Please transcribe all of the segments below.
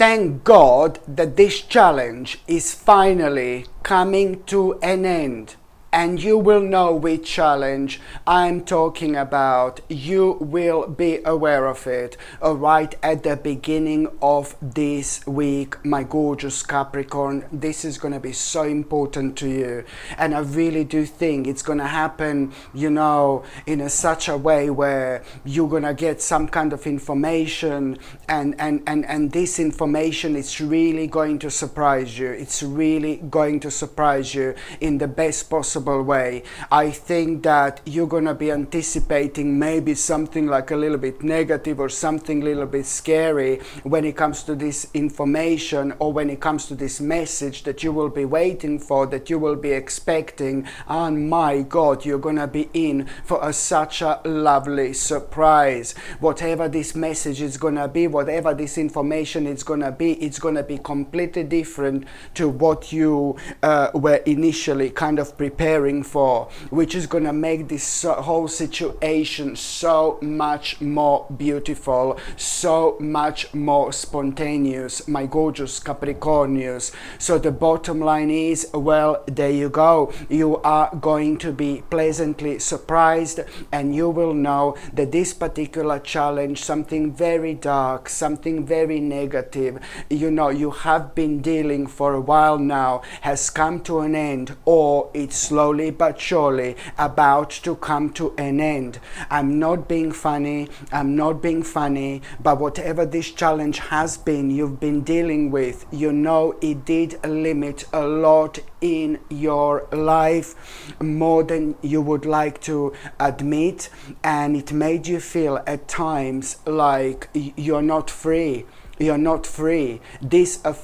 thank God that this challenge is finally coming to an end. And you will know which challenge I'm talking about. You will be aware of it right at the beginning of this week, my gorgeous Capricorn. This is going to be so important to you. And I really do think it's going to happen, in such a way where you're going to get some kind of information. And this information is really going to surprise you. It's really going to surprise you in the best possible way. I think that you're going to be anticipating maybe something like a little bit negative or something a little bit scary when it comes to this information, or when it comes to this message that you will be waiting for, that you will be expecting. And my God, you're going to be in for such a lovely surprise. Whatever this message is going to be, whatever this information is going to be, it's going to be completely different to what you were initially kind of preparing for, which is going to make this whole situation so much more beautiful, so much more spontaneous, my gorgeous Capricornius. So the bottom line is, well, there you go. You are going to be pleasantly surprised, and you will know that this particular challenge, something very dark, something very negative, you have been dealing for a while now, has come to an end, or it's slowly but surely about to come to an end. I'm not being funny, but whatever this challenge has been, you've been dealing with, it did limit a lot in your life, more than you would like to admit, and it made you feel at times like you're not free. You're not free. This has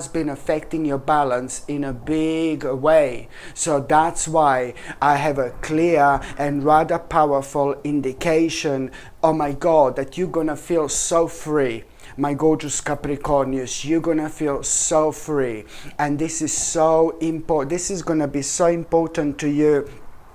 been affecting your balance in a big way. So that's why I have a clear and rather powerful indication, oh my God, that you're gonna feel so free. My gorgeous Capricornius, you're gonna feel so free. And this is so important. This is gonna be so important to you,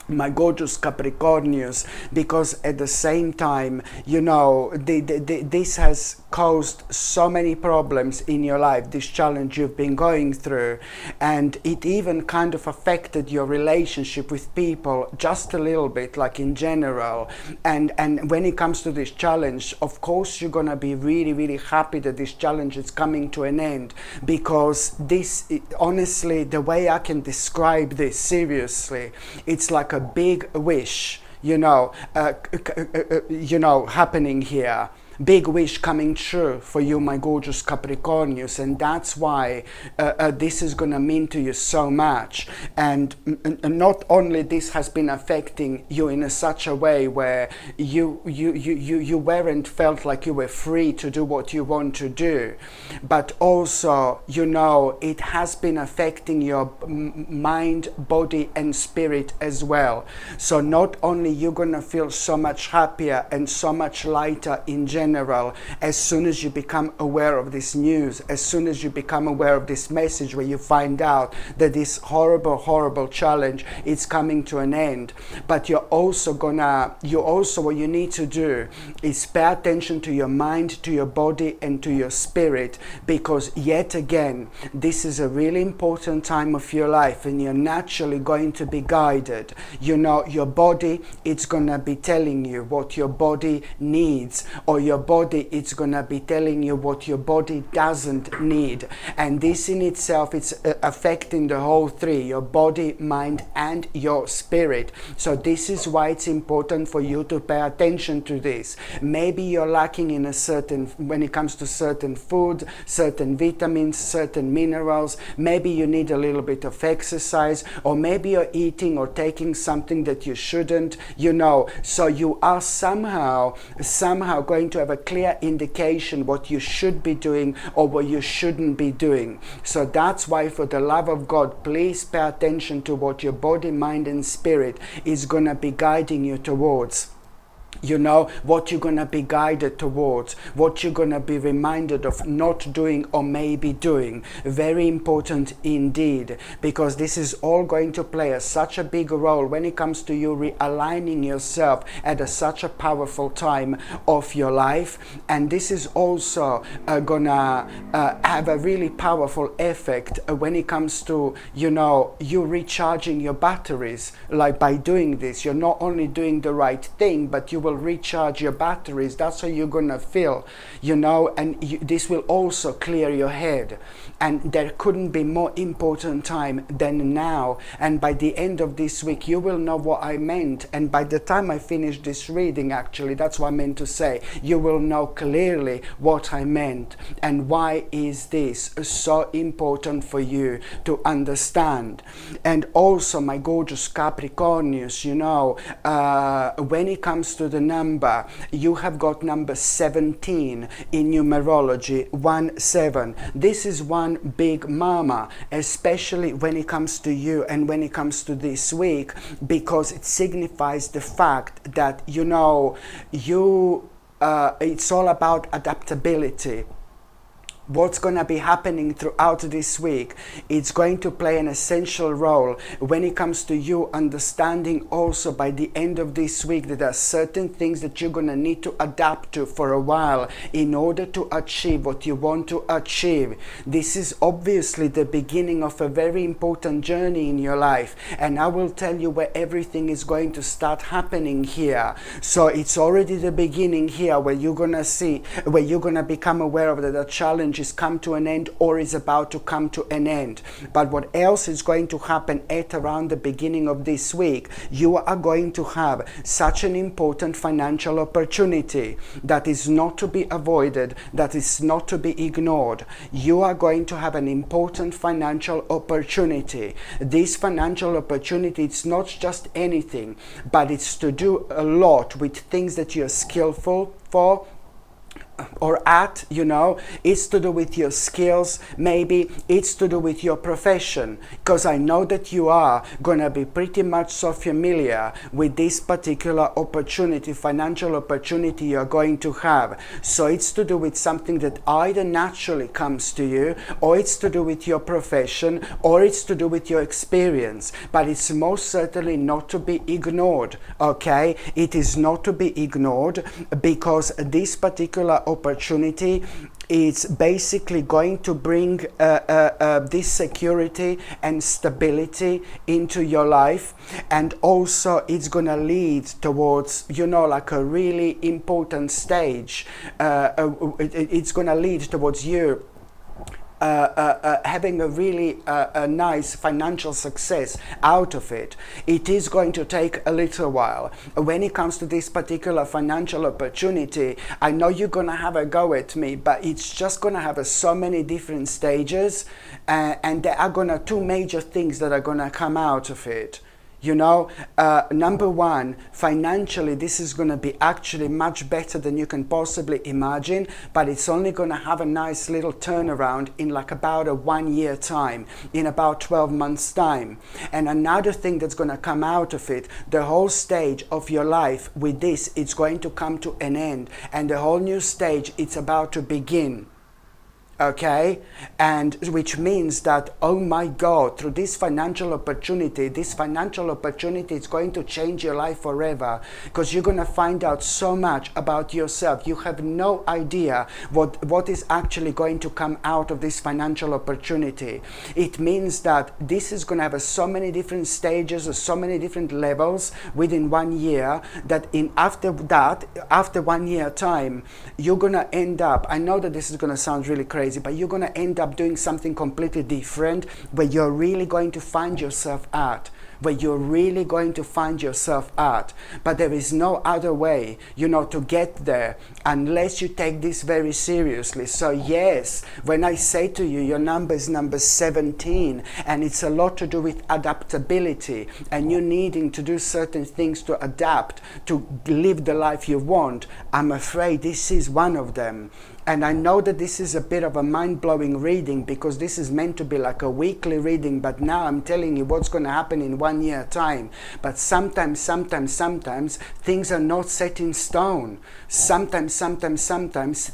my gorgeous Capricornius, because at the same time, this has caused so many problems in your life, this challenge you've been going through, and it even kind of affected your relationship with people just a little bit, like in general. And when it comes to this challenge, of course you're gonna be really, really happy that this challenge is coming to an end, because this, honestly, the way I can describe this seriously, it's like a big wish, happening here. Big wish coming true for you, my gorgeous Capricornius, and that's why this is going to mean to you so much. And not only this has been affecting you in such a way where you weren't felt like you were free to do what you want to do, but also it has been affecting your mind, body and spirit as well. So not only you're going to feel so much happier and so much lighter in general, as soon as you become aware of this news, as soon as you become aware of this message where you find out that this horrible challenge is coming to an end. But what you need to do is pay attention to your mind, to your body and to your spirit, because yet again, this is a really important time of your life, and you're naturally going to be guided. Your body, it's gonna be telling you what your body needs, or your body, it's gonna be telling you what your body doesn't need. And this in itself, it's affecting the whole three: your body, mind and your spirit. So this is why it's important for you to pay attention to this. Maybe you're lacking in when it comes to certain food, certain vitamins, certain minerals. Maybe you need a little bit of exercise, or maybe you're eating or taking something that you shouldn't, so you are somehow going to have a clear indication what you should be doing or what you shouldn't be doing. So that's why, for the love of God, please pay attention to what your body, mind and spirit is going to be guiding you towards. You know, what you're going to be guided towards, what you're going to be reminded of not doing or maybe doing. Very important indeed, because this is all going to play such a big role when it comes to you realigning yourself at such a powerful time of your life. And this is also gonna have a really powerful effect when it comes to, you know, you recharging your batteries. Like by doing this, you're not only doing the right thing, but you will recharge your batteries. That's how you're gonna feel, you know, and this will also clear your head. And there couldn't be more important time than now. And by the end of this week, you will know what I meant. And by the time I finish this reading, actually, that's what I meant to say, you will know clearly what I meant and why is this so important for you to understand. And also, my gorgeous Capricornius, you know, when it comes to the number, you have got number 17 in numerology, 1-7. This is one big mama, especially when it comes to you and when it comes to this week, because it signifies the fact that, you know, it's all about adaptability. What's going to be happening throughout this week, it's going to play an essential role when it comes to you understanding also by the end of this week that there are certain things that you're going to need to adapt to for a while in order to achieve what you want to achieve. This is obviously the beginning of a very important journey in your life, and I will tell you where everything is going to start happening here. So it's already the beginning here where you're going to see, where you're going to become aware of that the challenge is come to an end or is about to come to an end. But what else is going to happen at around the beginning of this week, you are going to have such an important financial opportunity that is not to be avoided, that is not to be ignored. You are going to have an important financial opportunity. This financial opportunity, it's not just anything, but it's to do a lot with things that you're skillful for or at, you know. It's to do with your skills, maybe it's to do with your profession, because I know that you are going to be pretty much so familiar with this particular opportunity, financial opportunity you're going to have. So it's to do with something that either naturally comes to you, or it's to do with your profession, or it's to do with your experience, but it's most certainly not to be ignored, okay? It is not to be ignored, because this particular opportunity is basically going to bring this security and stability into your life, and also it's going to lead towards, you know, like a really important stage. It's going to lead towards you having a really nice financial success out of it. It is going to take a little while. When it comes to this particular financial opportunity, I know you're going to have a go at me, but it's just going to have so many different stages, and there are going to two major things that are going to come out of it. You know, number one, financially, this is going to be actually much better than you can possibly imagine, but it's only going to have a nice little turnaround in like about a 1 year time, in about 12 months time. And another thing that's going to come out of it, the whole stage of your life with this, it's going to come to an end, and the whole new stage, it's about to begin. Okay, and which means that, oh my God, through this financial opportunity is going to change your life forever, because you're going to find out so much about yourself. You have no idea what is actually going to come out of this financial opportunity. It means that this is going to have so many different stages or so many different levels within 1 year, that after 1 year time, you're going to end up, I know that this is going to sound really crazy, but you're going to end up doing something completely different, where you're really going to find yourself at. But there is no other way, you know, to get there unless you take this very seriously. So yes, when I say to you, your number is number 17, and it's a lot to do with adaptability and you needing to do certain things to adapt, to live the life you want, I'm afraid this is one of them. And I know that this is a bit of a mind-blowing reading, because this is meant to be like a weekly reading, but now I'm telling you what's going to happen in 1 year time. But sometimes things are not set in stone. Sometimes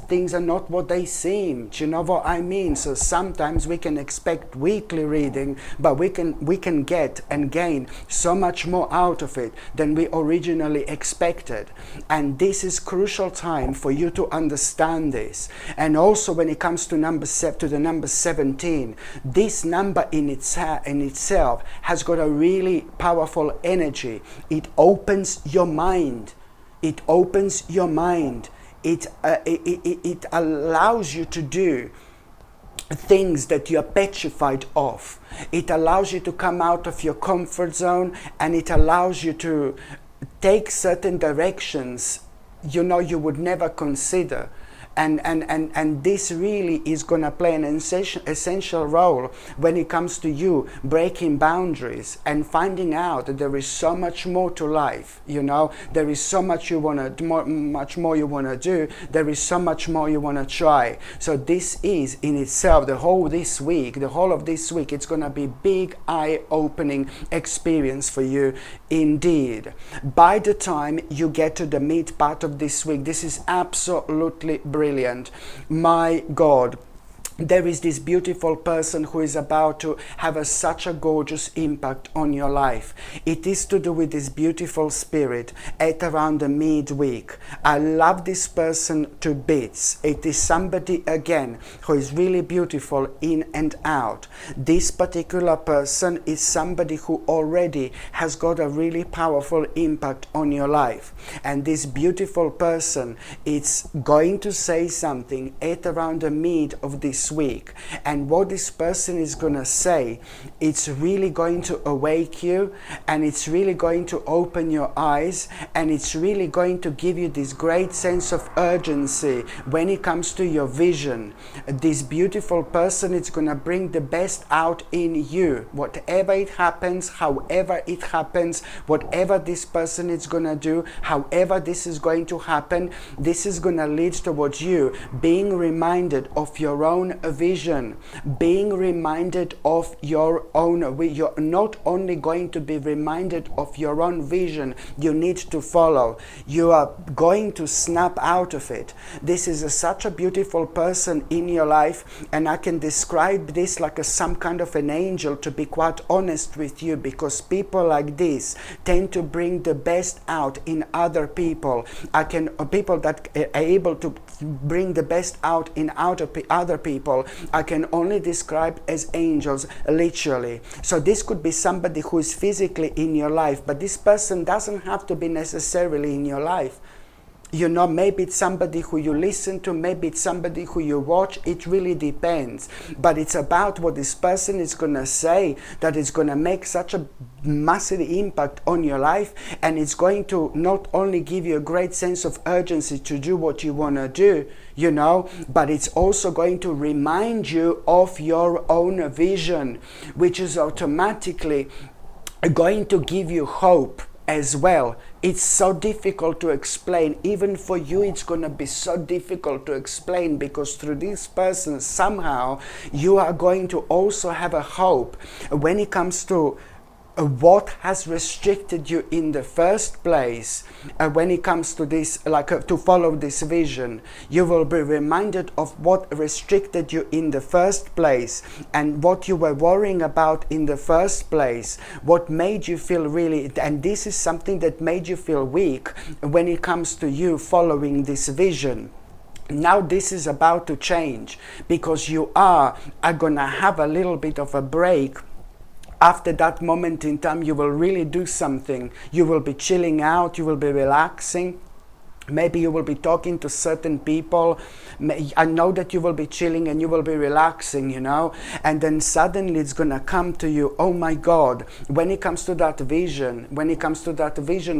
things are not what they seem. Do you know what I mean? So sometimes we can expect weekly reading, but we can get and gain so much more out of it than we originally expected. And this is crucial time for you to understand this. And also when it comes to the number 17, this number in itself has got a really powerful energy. It opens your mind. It opens your mind. It allows you to do things that you are petrified of. It allows you to come out of your comfort zone, and it allows you to take certain directions you would never consider. And this really is going to play an essential role when it comes to you breaking boundaries and finding out that there is so much more to life. There is so much much more you want to do. There is so much more you want to try. So this is in itself, the whole of this week, it's going to be big eye-opening experience for you indeed. By the time you get to the mid part of this week, this is absolutely brilliant. My God, there is this beautiful person who is about to have such a gorgeous impact on your life. It is to do with this beautiful spirit at around the midweek. I love this person to bits. It is somebody, again, who is really beautiful in and out. This particular person is somebody who already has got a really powerful impact on your life. And this beautiful person is going to say something at around the mid of this week, and what this person is going to say, it's really going to awake you, and it's really going to open your eyes, and it's really going to give you this great sense of urgency when it comes to your vision. This beautiful person is going to bring the best out in you. Whatever it happens, however it happens, whatever this person is going to do, however this is going to happen, this is going to lead towards you being reminded of your own vision, being reminded of your own. You're not only going to be reminded of your own vision you need to follow, you are going to snap out of it. This is such a beautiful person in your life, and I can describe this like some kind of an angel, to be quite honest with you, because people like this tend to bring the best out in other people. People that are able to bring the best out in other people, I can only describe as angels, literally. So this could be somebody who is physically in your life, but this person doesn't have to be necessarily in your life. Maybe it's somebody who you listen to, maybe it's somebody who you watch. It really depends. But it's about what this person is going to say that is going to make such a massive impact on your life, and it's going to not only give you a great sense of urgency to do what you want to do, but it's also going to remind you of your own vision, which is automatically going to give you hope as well. It's so difficult to explain. Even for you, it's going to be so difficult to explain, because through this person, somehow you are going to also have a hope when it comes to what has restricted you in the first place. When it comes to this, to follow this vision, you will be reminded of what restricted you in the first place, and what you were worrying about in the first place, what made you feel really, and this is something that made you feel weak when it comes to you following this vision. Now this is about to change, because you are going to have a little bit of a break. After that moment in time, you will really do something. You will be chilling out, you will be relaxing. Maybe you will be talking to certain people. I know that you will be chilling and you will be relaxing, and then suddenly it's going to come to you, oh my God, when it comes to that vision,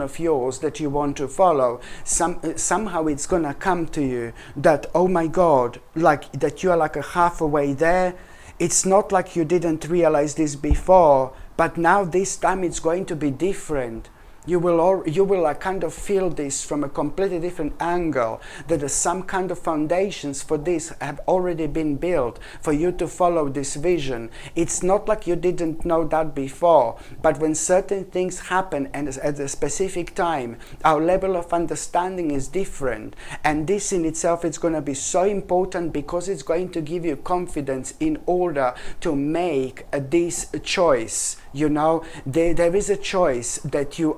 of yours that you want to follow, somehow it's going to come to you that, oh my God, like that you are like a halfway there. It's not like you didn't realize this before, but now this time it's going to be different. You will like kind of feel this from a completely different angle, that there's some kind of foundations for this have already been built for you to follow this vision. It's not like you didn't know that before, but when certain things happen and at a specific time, our level of understanding is different, and this in itself is going to be so important because it's going to give you confidence in order to make this choice. You know, there is a choice that you've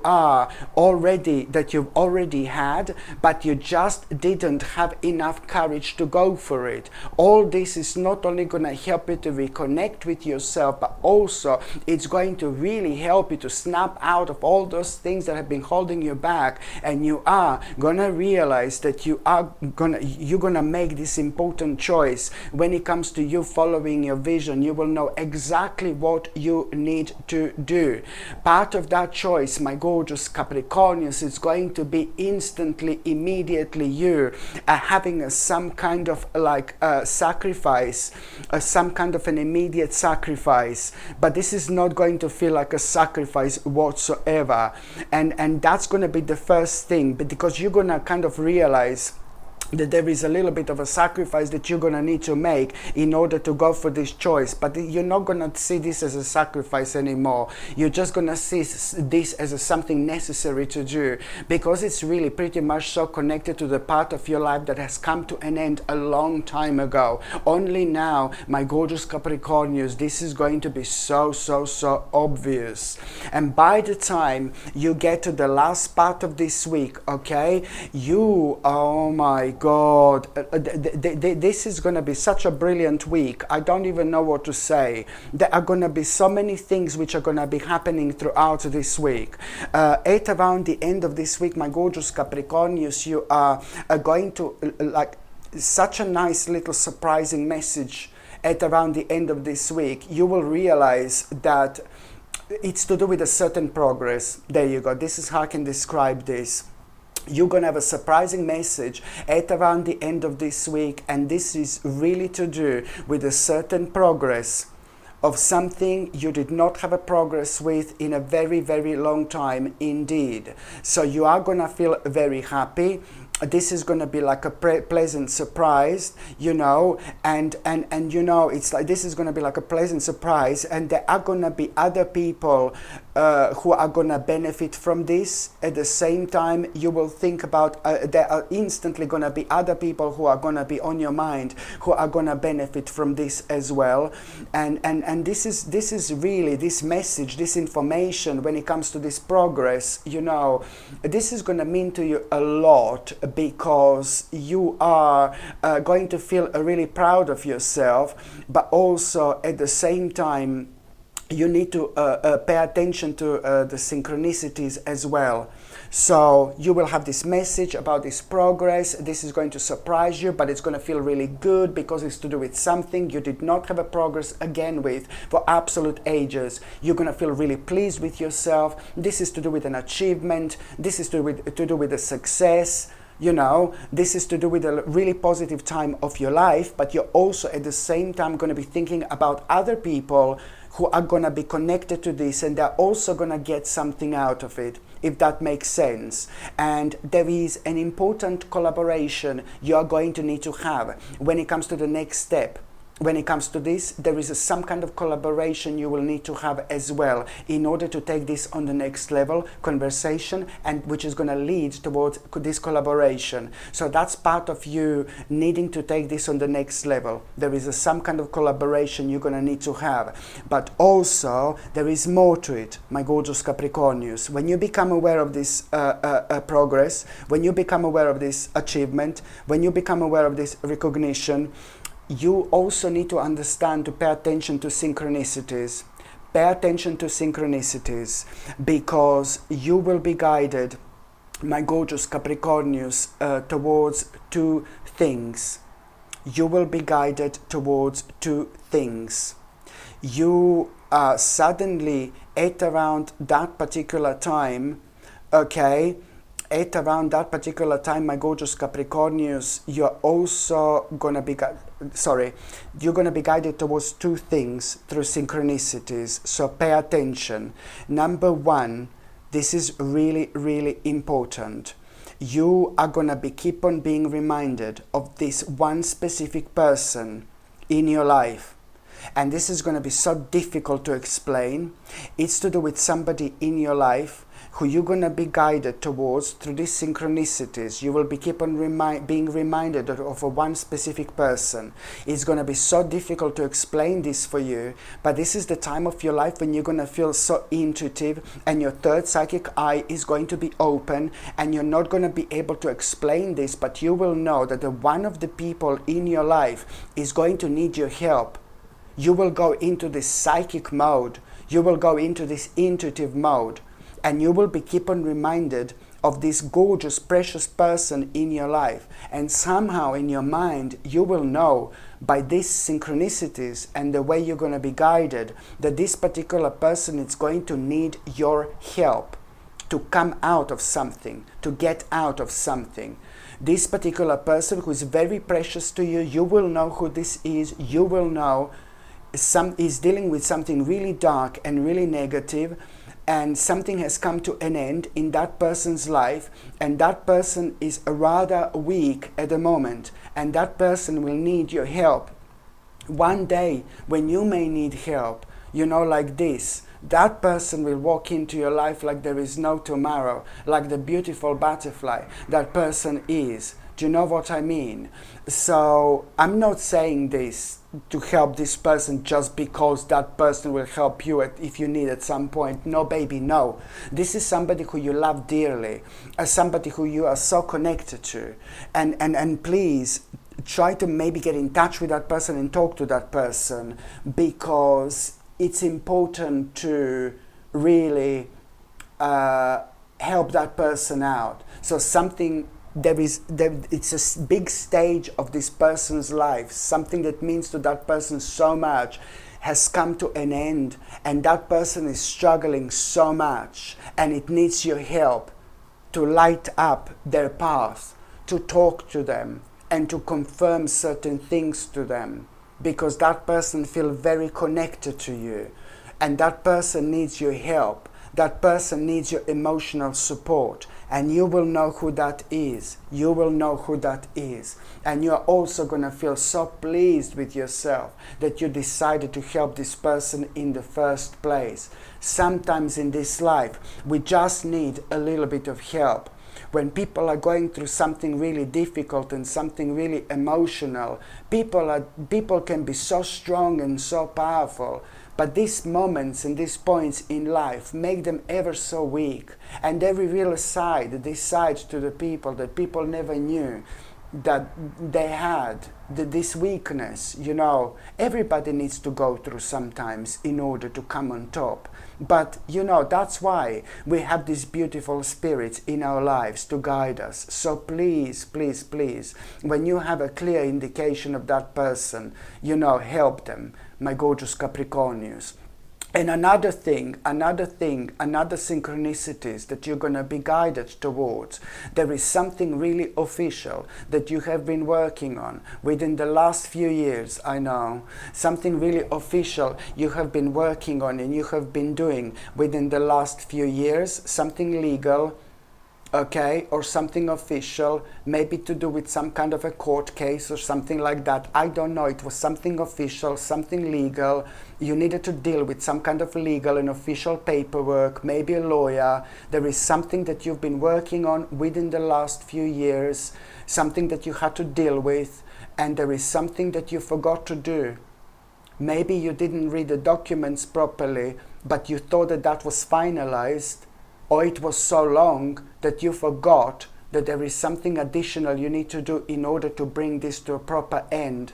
already had, but you just didn't have enough courage to go for it. All this is not only going to help you to reconnect with yourself, but also it's going to really help you to snap out of all those things that have been holding you back, and you are going to realize that you're going to make this important choice. When it comes to you following your vision, you will know exactly what you need to do. Part of that choice, my gorgeous Capricornians, is going to be instantly, immediately you having some kind of like sacrifice, some kind of an immediate sacrifice, but this is not going to feel like a sacrifice whatsoever, and that's going to be the first thing, because you're going to kind of realize that there is a little bit of a sacrifice that you're going to need to make in order to go for this choice. But you're not going to see this as a sacrifice anymore. You're just going to see this as something necessary to do, because it's really pretty much so connected to the part of your life that has come to an end a long time ago. Only now, my gorgeous Capricornians, this is going to be so obvious. And by the time you get to the last part of this week, okay, oh my God, this is going to be such a brilliant week. I don't even know what to say. There are going to be so many things which are going to be happening throughout this week. At around the end of this week, my gorgeous Capricornians, you are going to like such a nice little surprising message. At around the end of this week, you will realize that it's to do with a certain progress. There you go. This is how I can describe this. You're going to have a surprising message at around the end of this week, and this is really to do with a certain progress of something you did not have a progress with in a very long time indeed. So you are going to feel very happy. This is going to be like a pleasant surprise, you know, and you know, it's like this is going to be like a pleasant surprise, and there are going to be other people who are going to benefit from this. At the same time, you will think about there are instantly going to be other people who are going to be on your mind who are going to benefit from this as well. And this is really this message, this information when it comes to this progress, you know, this is going to mean to you a lot, because you are going to feel really proud of yourself, but also at the same time you need to pay attention to the synchronicities as well. So you will have this message about this progress. This is going to surprise you, but it's going to feel really good because it's to do with something you did not have a progress again with for absolute ages. You're going to feel really pleased with yourself. This is to do with an achievement. This is to do with a success. You know, this is to do with a really positive time of your life, but you're also at the same time going to be thinking about other people who are going to be connected to this, and they're also going to get something out of it, if that makes sense. And there is an important collaboration you are going to need to have when it comes to the next step. When it comes to this, there is some kind of collaboration you will need to have as well in order to take this on the next level, conversation, and which is going to lead towards this collaboration. So that's part of you needing to take this on the next level. There is some kind of collaboration you're going to need to have. But also, there is more to it, my gorgeous Capricornians. When you become aware of this progress, when you become aware of this achievement, when you become aware of this recognition, you also need to understand to pay attention to synchronicities. Pay attention to synchronicities, because you will be guided, my gorgeous Capricornians, towards two things. You will be guided towards two things. You suddenly, at around that particular time, okay, at around that particular time, my gorgeous Capricornians, you're also going to be you're going to be guided towards two things through synchronicities. So pay attention. Number one, This is really, really important. You are going to keep on being reminded of this one specific person in your life. And this is going to be so difficult to explain. It's to do with somebody in your life who you're going to be guided towards through these synchronicities. You will keep on being reminded of a one specific person. It's going to be so difficult to explain this for you, but this is the time of your life when you're going to feel so intuitive, and your third psychic eye is going to be open, and you're not going to be able to explain this, but you will know that one of the people in your life is going to need your help. You will go into this psychic mode. You will go into this intuitive mode. And you will keep on reminded of this gorgeous, precious person in your life. And somehow in your mind, you will know by these synchronicities and the way you're going to be guided that this particular person is going to need your help to come out of something, to get out of something. This particular person who is very precious to you, you will know who this is. You will know is dealing with something really dark and really negative, and something has come to an end in that person's life, and that person is rather weak at the moment, and that person will need your help. One day when you may need help, like this, that person will walk into your life like there is no tomorrow, like the beautiful butterfly that person is. Do you know what I mean? So I'm not saying this to help this person just because that person will help you if you need at some point. No, baby, no. This is somebody who you love dearly, somebody who you are so connected to. And please try to maybe get in touch with that person and talk to that person, because it's important to really help that person out. So it's a big stage of this person's life, something that means to that person so much has come to an end, and that person is struggling so much, and it needs your help to light up their path, to talk to them and to confirm certain things to them, because that person feels very connected to you, and that person needs your help. That person needs your emotional support, and you will know who that is. You will know who that is. And you are also going to feel so pleased with yourself that you decided to help this person in the first place. Sometimes in this life, we just need a little bit of help. When people are going through something really difficult and something really emotional, people can be so strong and so powerful. But these moments and these points in life make them ever so weak. And they reveal a side, this side to the people that people never knew that they had, this weakness. Everybody needs to go through sometimes in order to come on top. But that's why we have these beautiful spirits in our lives to guide us. So please, please, please, when you have a clear indication of that person, help them, my gorgeous Capricornians. And another synchronicities that you're going to be guided towards. There is something really official that you have been working on within the last few years, I know. Something really official you have been working on and you have been doing within the last few years. Something legal, okay, or something official, maybe to do with some kind of a court case or something like that. I don't know. It was something official, something legal. You needed to deal with some kind of legal and official paperwork, maybe a lawyer. There is something that you've been working on within the last few years, something that you had to deal with, and there is something that you forgot to do. Maybe you didn't read the documents properly, but you thought that that was finalized, or it was so long that you forgot that there is something additional you need to do in order to bring this to a proper end.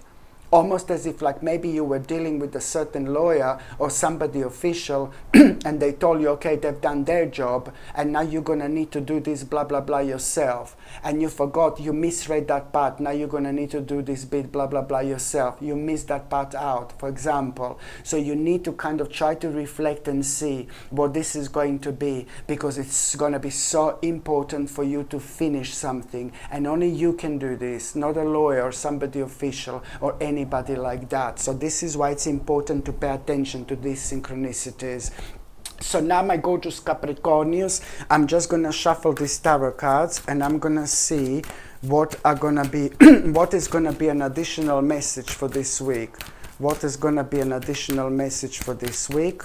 Almost as if like maybe you were dealing with a certain lawyer or somebody official and they told you, okay, they've done their job and now you're going to need to do this blah blah blah yourself, and you forgot, you misread that part, now you're going to need to do this bit blah blah blah yourself. You missed that part out, for example. So you need to kind of try to reflect and see what this is going to be, because it's going to be so important for you to finish something, and only you can do this, not a lawyer or somebody official or anybody like that. So this is why it's important to pay attention to these synchronicities. So now, my gorgeous Capricornians, I'm just going to shuffle these tarot cards and I'm going to see what are going to be, what is going to be an additional message for this week. What is going to be an additional message for this week?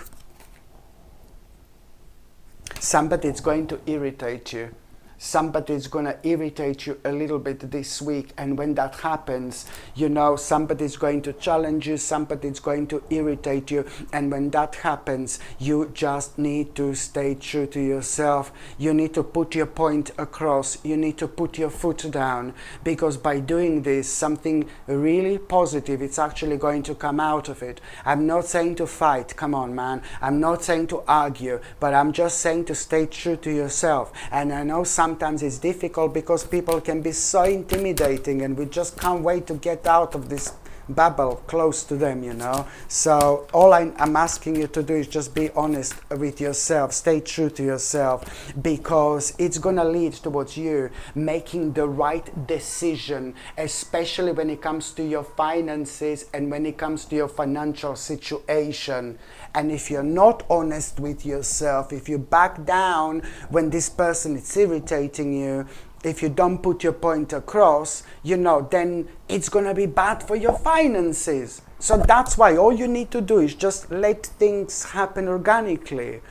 Somebody is going to irritate you. Somebody is going to irritate you a little bit this week, and when that happens, you know, somebody is going to challenge you, somebody is going to irritate you, and when that happens, you just need to stay true to yourself. You need to put your point across, you need to put your foot down, because by doing this, something really positive, it's actually going to come out of it. I'm not saying to fight, come on man, I'm not saying to argue, but I'm just saying to stay true to yourself. And I know sometimes it's difficult because people can be so intimidating and we just can't wait to get out of this bubble close to them, you know. So all I'm asking you to do is just be honest with yourself, stay true to yourself, because it's gonna lead towards you making the right decision, especially when it comes to your finances and when it comes to your financial situation. And if you're not honest with yourself, if you back down when this person is irritating you, if you don't put your point across, you know, then it's going to be bad for your finances. So that's why all you need to do is just let things happen organically.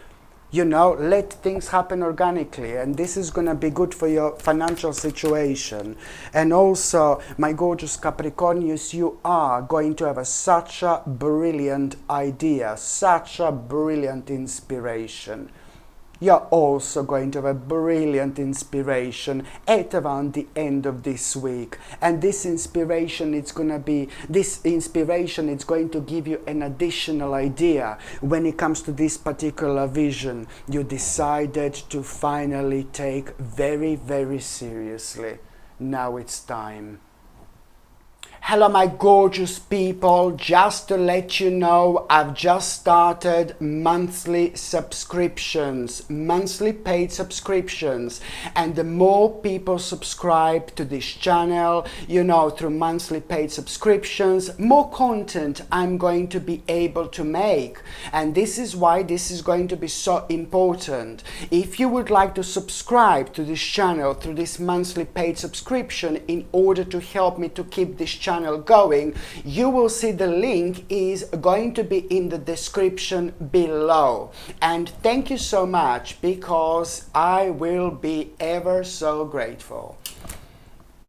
You know, let things happen organically, and this is going to be good for your financial situation. And also, my gorgeous Capricornians, you are going to have such a brilliant idea, such a brilliant inspiration. You're also going to have a brilliant inspiration at around the end of this week. And this inspiration is going to give you an additional idea when it comes to this particular vision you decided to finally take very, very seriously. Now it's time. Hello my gorgeous people, just to let you know, I've just started monthly subscriptions, monthly paid subscriptions, and the more people subscribe to this channel, you know, through monthly paid subscriptions, more content I'm going to be able to make. And this is why this is going to be so important. If you would like to subscribe to this channel through this monthly paid subscription in order to help me to keep this channel going, you will see the link is going to be in the description below. And thank you so much, because I will be ever so grateful.